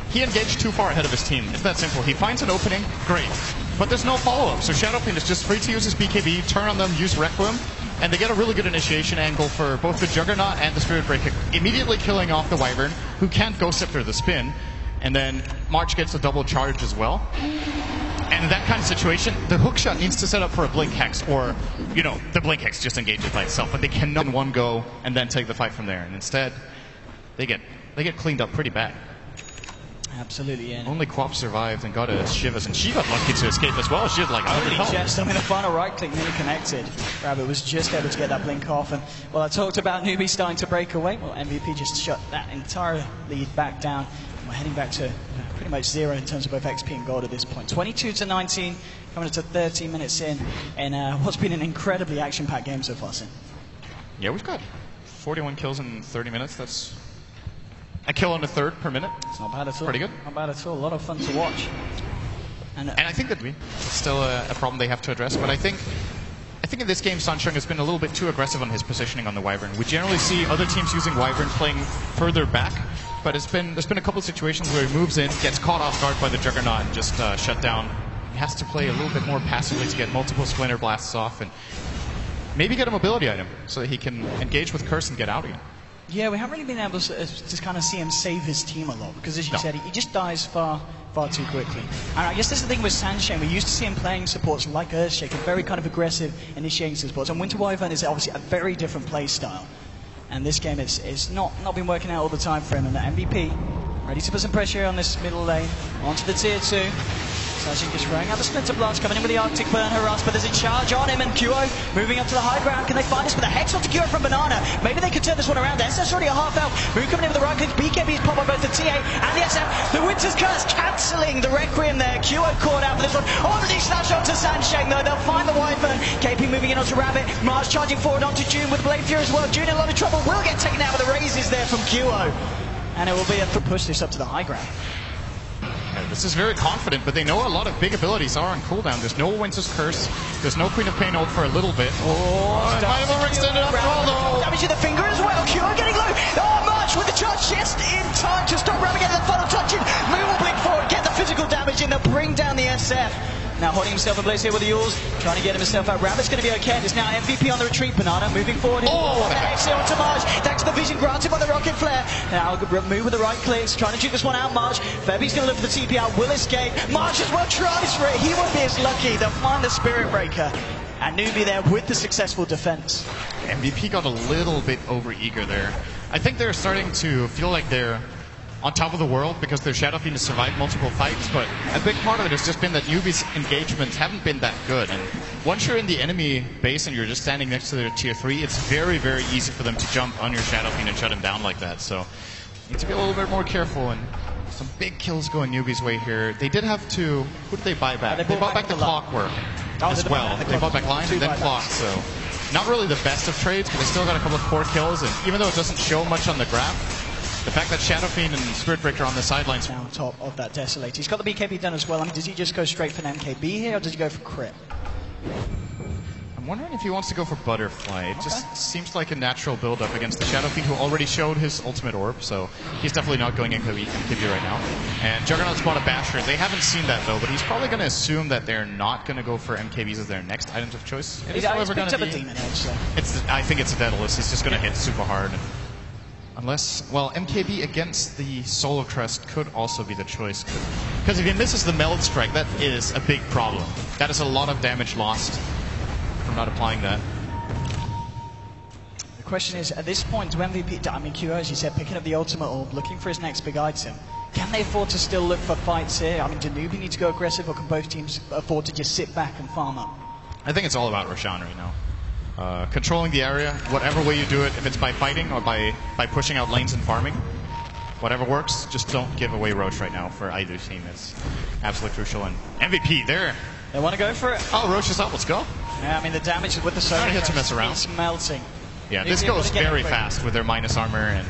he engaged too far ahead of his team. It's that simple. He finds an opening, great. But there's no follow-up, so Shadowfiend is just free to use his BKB, turn on them, use Requiem, and they get a really good initiation angle for both the Juggernaut and the Spirit Breaker, immediately killing off the Wyvern, who can't Ghost Scepter the spin, and then March gets a double charge as well. And in that kind of situation, the hookshot needs to set up for a Blink Hex, or, you know, the Blink Hex just engages by itself, but they cannot in one go and then take the fight from there. And instead, they get cleaned up pretty bad. Absolutely, yeah. Only Quap survived and got a Shivas, and she got lucky to escape as well. She had like 100 health. Just, I mean, the final right click nearly connected. Rabbit was just able to get that blink off, and well, I talked about newbie starting to break away. Well, MVP just shut that entire lead back down. We're heading back to pretty much zero in terms of both XP and gold at this point. 22-19, coming into 13 minutes in what's been an incredibly action-packed game so far, Sin. Yeah, we've got 41 kills in 30 minutes. That's a kill on a third per minute. It's not bad at all. Pretty good. Not bad at all. A lot of fun to watch. And I think that it's still a problem they have to address. But I think in this game, Sunshine has been a little bit too aggressive on his positioning on the Wyvern. We generally see other teams using Wyvern playing further back. But there's been a couple of situations where he moves in, gets caught off guard by the Juggernaut, and just shut down. He has to play a little bit more passively to get multiple Splinter Blasts off, and maybe get a mobility item so that he can engage with Curse and get out again. Yeah, we haven't really been able to kind of see him save his team a lot, because as you said, he just dies far too quickly. And I guess that's the thing with Sanshane. We used to see him playing supports like Earthshake, very kind of aggressive initiating supports. And Winter Wyvern is obviously a very different play style. And this game it's not been working out all the time for him. And the MVP ready to put some pressure on this middle lane, onto the tier 2. Sanshane just throwing out the Splinter Blast, coming in with the Arctic Burn harass, but there's a charge on him, and Kuo moving up to the high ground. Can they find this with a Hex onto Kuo from Banana? Maybe they could turn this one around. SS already a half health. Moon coming in with the right click. BKB's pop on both the TA and the SF. The Winter's Curse cancelling the Requiem there. Kuo caught out for this one. Oh, the snatch onto Sanshane though. They'll find the Wyvern. KP moving in onto Rabbit. Mars charging forward onto June with Blade Fury as well. June in a lot of trouble. Will get taken out with the raises there from Kuo. And it will be a push this up to the high ground. This is very confident, but they know a lot of big abilities are on cooldown. There's no Winter's Curse. There's no Queen of Pain ult for a little bit. Oh, might have overextended after all, though. Damage to the finger as well. Kuo getting low. Oh, March with the charge just in time to stop Rabbit getting the final touch in. Moon will blink forward, get the physical damage in. They'll bring down the SF. Now holding himself in place here with the Yules, trying to get himself out. Rabbit's going to be okay. There's now MVP on the retreat. Banana moving forward. Oh, Exit onto March. Thanks to the vision granted by the Rocket Flare. Now move with the right clicks, trying to juke this one out. March. Febby's going to look for the TP out. Will escape. March as well tries for it. He won't be as lucky. They'll find the Spirit Breaker. And Newbie there with the successful defense. MVP got a little bit over-eager there. I think they're starting to feel like they're on top of the world because their Shadowfiend has survived multiple fights, but a big part of it has just been that newbies' engagements haven't been that good. And once you're in the enemy base and you're just standing next to their tier 3, it's very, very easy for them to jump on your Shadowfiend and shut him down like that. So you need to be a little bit more careful, and some big kills going newbies' way here. They did have to... Who did they buy back? They bought back the Clockwork as well. They bought back Line and then Clock, so not really the best of trades, but they still got a couple of core kills, and even though it doesn't show much on the graph, the fact that Shadowfiend and Spirit Breaker are on the sidelines. Now on top of that Desolate. He's got the BKB done as well. I mean, does he just go straight for an MKB here, or does he go for crit? I'm wondering if he wants to go for Butterfly. It just seems like a natural build-up against the Shadowfiend, who already showed his ultimate orb, so he's definitely not going MKB right now. And Juggernaut's bought a Basher. They haven't seen that, though, but he's probably going to assume that they're not going to go for MKBs as their next items of choice. He's picked up a Demon Edge, so. I think it's a Daedalus. He's just going to hit super hard. Unless, well, MKB against the Solar Crest could also be the choice. Because if he misses the Meld Strike, that is a big problem. That is a lot of damage lost from not applying that. The question is, at this point, do MVP, I mean, Kuo, as you said, picking up the Ultimate Orb, looking for his next big item. Can they afford to still look for fights here? I mean, do Newbie need to go aggressive, or can both teams afford to just sit back and farm up? I think it's all about Roshan right now. Controlling the area, whatever way you do it, if it's by fighting or by pushing out lanes and farming, whatever works, just don't give away Roche right now for either team. It's absolutely crucial. And MVP, there. They want to go for it. Oh, Roche is up, let's go. Yeah, I mean, the damage with the Solar Crest, to mess around. It's melting. Yeah, this goes very fast with their minus armor, and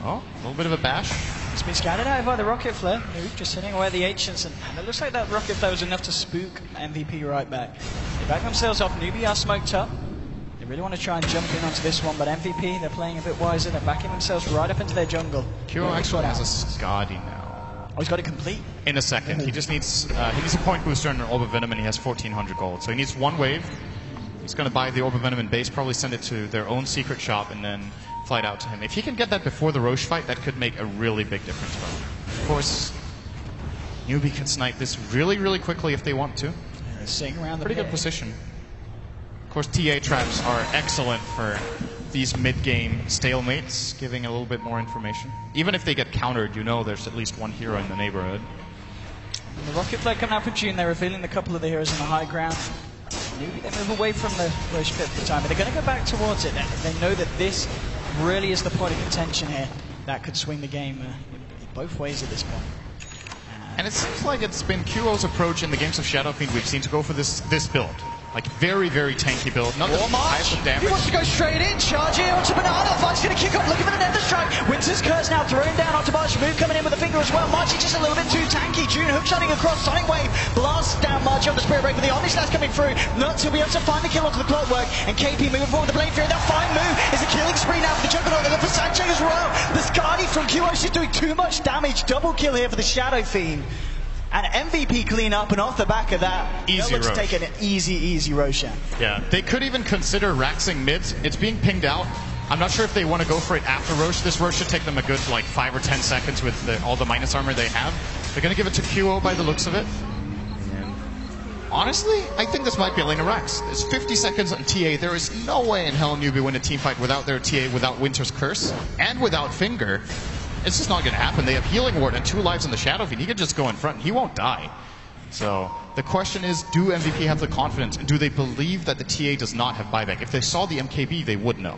oh, a little bit of a bash. It's been scattered out by the Rocket Flare. Just sitting away the Ancients, and it looks like that Rocket Flare was enough to spook MVP right back. They back themselves off. Newbie are smoked up. They really want to try and jump in onto this one, but MVP, they're playing a bit wiser. They're backing themselves right up into their jungle. Kuo actually has a Skadi now. Oh, he's got it complete. In a second. He just needs a point booster and an Orb of Venom, and he has 1,400 gold. So he needs one wave. He's going to buy the Orb of Venom in base, probably send it to their own secret shop, and then fly it out to him. If he can get that before the Roche fight, that could make a really big difference for him. Of course, Newbie can snipe this really, really quickly if they want to. Yeah, sitting around the Pretty good position. Of course, TA traps are excellent for these mid-game stalemates, giving a little bit more information. Even if they get countered, you know there's at least one hero in the neighborhood. And the Rocket Flare coming out from June, they're revealing a couple of the heroes on the high ground. They move away from the Roche pit for the time, but they're going to go back towards it. They know that this really is the point of contention here that could swing the game in both ways at this point. And it seems like it's been QO's approach in the games of Shadow Fiend we've seen to go for this build. Like, very, very tanky build. Not the type of damage. He wants to go straight in, charging onto Banana. Fight's going to kick off, looking for the Nether Strike. Winter's Curse now thrown down onto March. Move coming in with a finger as well. Marchie just a little bit too tanky. June hookshotting across, Sonic Wave. Blasts down Marchie on the Spirit Break with the Omni Slash coming through. Nuts will be able to find the kill onto the Clockwork. And KP moving forward with the Blade Fury. That fine move is a killing spree now for the Juggernaut. And for Sanche as well. The Skadi from QO, she's doing too much damage. Double kill here for the Shadow Fiend. And MVP clean up, and off the back of that, easy looks to take an easy Roshan. Yeah, they could even consider Raxing mid. It's being pinged out. I'm not sure if they want to go for it after Roche. This Roche should take them a good like 5 or 10 seconds with all the minus armor they have. They're going to give it to QO by the looks of it. And honestly, I think this might be a lane of Rax. There's 50 seconds on TA. There is no way in hell Newbie win a team fight without their TA, without Winter's Curse, and without Finger. It's just not going to happen. They have Healing Ward and 2 lives in the Shadow Fiend. He can just go in front and he won't die. So the question is, do MVP have the confidence, and do they believe that the TA does not have buyback? If they saw the MKB, they would know.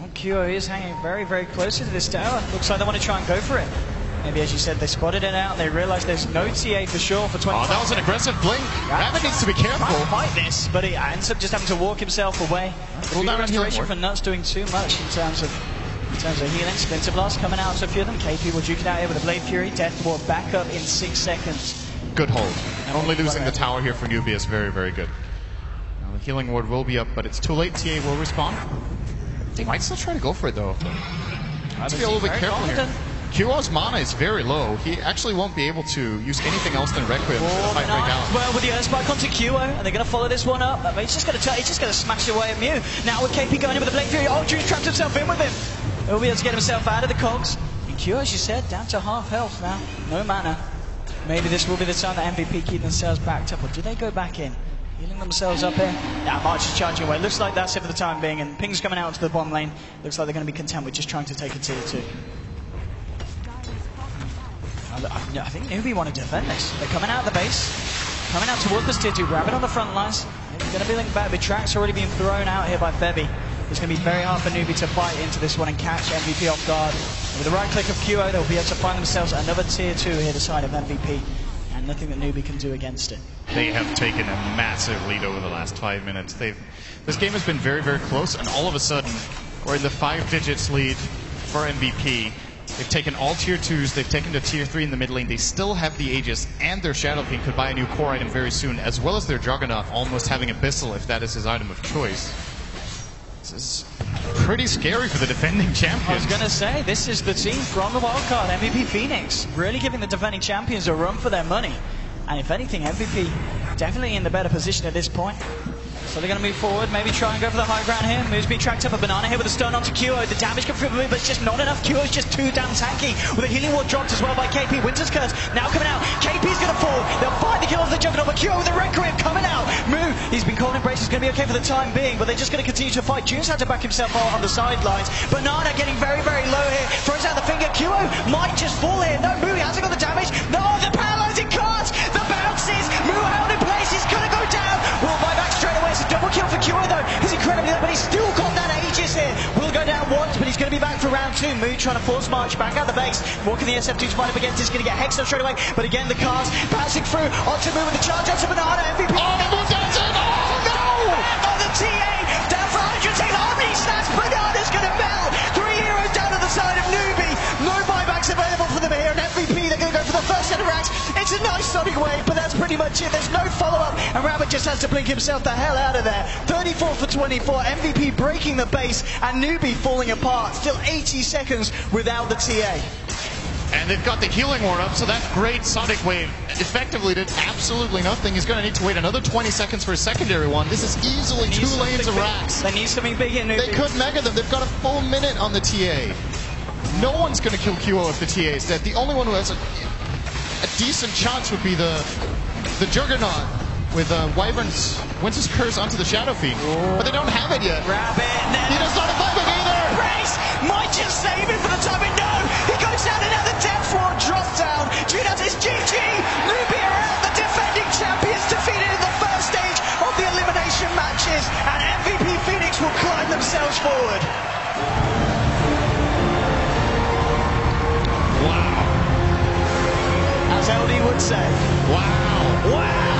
Well, QO is hanging very, very close to this tower. Looks like they want to try and go for it. Maybe, as you said, they spotted it out. They realized there's no TA for sure for 25. Oh, that was an aggressive blink. Rabbit needs to be careful. Might fight this, but he ends up just having to walk himself away. All that restoration for Nuts doing too much in terms of healing. Splinter Blast coming out to a few of them. KP will duke it out here with a Blade Fury. Death Ward back up in 6 seconds. Good hold. And only losing the tower here for Newbie is very, very good. Now, the Healing Ward will be up, but it's too late. TA will respawn. They might still try to go for it, though. Let's be a little bit careful here. QO's mana is very low. He actually won't be able to use anything else than Requiem to fight break out. Well, with the Earth Spike onto QO, and they're going to follow this one up. He's just going to smash it away at Mew. Now with KP going in with the Blade Fury, June's trapped himself in with him. He'll be able to get himself out of the cogs. And QO, as you said, down to half health now. No mana. Maybe this will be the time that MVP keep themselves backed up. Or do they go back in? Healing themselves up here. Now March is charging away. Looks like that's it for the time being. And Ping's coming out into the bottom lane. Looks like they're going to be content with just trying to take a tier 2. I think Newbie want to defend this. They're coming out of the base. Coming out towards this tier 2. Rabbit on the front lines. They're going to be linking back. The track's already being thrown out here by Febby. It's going to be very hard for Newbie to fight into this one and catch MVP off guard. With the right click of QO, they'll be able to find themselves another tier 2 here, the side of MVP. And nothing that Newbie can do against it. They have taken a massive lead over the last 5 minutes. This game has been very, very close, and all of a sudden, we're in the 5 digits lead for MVP. They've taken all tier 2s, they've taken to tier 3 in the mid lane. They still have the Aegis, and their Shadow Fiend could buy a new core item very soon, as well as their Juggernaut almost having Abyssal if that is his item of choice. This is pretty scary for the defending champions. I was going to say, this is the team from the wildcard, MVP Phoenix, really giving the defending champions a run for their money. And if anything, MVP definitely in the better position at this point. So they're going to move forward, maybe try and go for the high ground here. Move's being tracked up, a Banana here with a stun onto QO. The damage comes through, but it's just not enough. QO's just too damn tanky. With a Healing Ward dropped as well by KP. Winter's Curse now coming out. KP's going to fall. They'll find the kill of the Juggernaut, but QO with the Requiem coming out. Move, he's been called in brace. He's going to be okay for the time being, but they're just going to continue to fight. June's had to back himself out on the sidelines. Banana getting very, very low here. Throws out the finger. QO might just fall here. No, Move, he hasn't got the damage. No, the paralyzing cards. The bounces. Move out in place. He's going to go down. Will buy back straight away. It's a double kill for QO though. He's incredibly low, but he's still got that Aegis here. Will go down once, but he's going to be back for round 2. Mood trying to force March back out the base. Walking the SF2 to fight up against. He's going to get hexed up straight away. But again, the cars passing through. Onto Mood with the charge onto Banana. MVP. Oh, Mood does it! Oh, no! On the TA. Down for 110. Omni Slash. Banana's going to melt. 3 heroes down to the side of Newbie. No buybacks available for them here. And MVP, they're going to go for the first set of racks. It's a nice Sonic Wave, but that's pretty much it. There's no follow-up, and Rabbit just has to blink himself the hell out of there. 34 for 24, MVP breaking the base, and Newbie falling apart. Still 80 seconds without the TA. And they've got the healing ward up, so that great Sonic Wave effectively did absolutely nothing. He's going to need to wait another 20 seconds for a secondary one. This is easily 2 lanes of racks. They need something big in They could mega them. They've got a full minute on the TA. No one's going to kill QO if the TA is dead. The only one who has a decent chance would be the Juggernaut with Wyvern's Winter's Curse onto the Shadow Fiend. But they don't have it yet. Rabbit, He does not have it either! Brace might just save it for the time, but no! He goes down another Death Ward drop down. Dreamhouse is GG! Ruby are out, the defending champions defeated in the first stage of the elimination matches, and MVP Phoenix will climb themselves forward. Wow. As LD would say. Wow. Wow!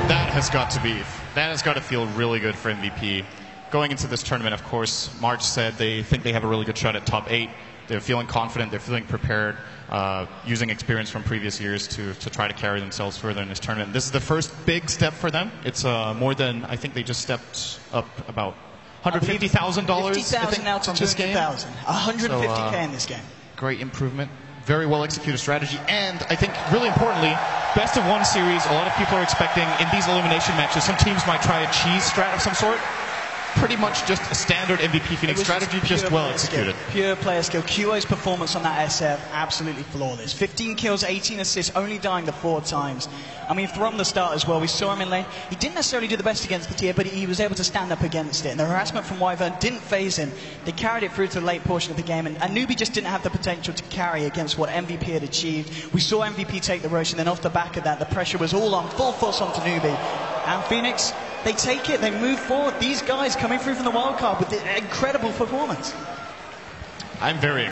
That has got to feel really good for MVP. Going into this tournament, of course, March said they think they have a really good shot at top 8. They're feeling confident, they're feeling prepared, using experience from previous years to try to carry themselves further in this tournament. This is the first big step for them. It's more than, I think they just stepped up about $150,000 $50,000 now to $200,000. $150K in this game. Great improvement. Very well executed strategy, and I think really importantly, best of 1 series. A lot of people are expecting in these elimination matches, some teams might try a cheese strat of some sort. Pretty much just a standard MVP Phoenix strategy, just well executed. Pure player skill. QO's performance on that SF, absolutely flawless. 15 kills, 18 assists, only dying the 4 times. I mean, from the start as well, we saw him in lane. He didn't necessarily do the best against the tier, but he was able to stand up against it. And the harassment from Wyvern didn't phase him. They carried it through to the late portion of the game, and Newbie just didn't have the potential to carry against what MVP had achieved. We saw MVP take the Roche, and then off the back of that, the pressure was all on, full force onto Newbie. And Phoenix, they take it, they move forward. These guys coming through from the wildcard with the incredible performance. I'm very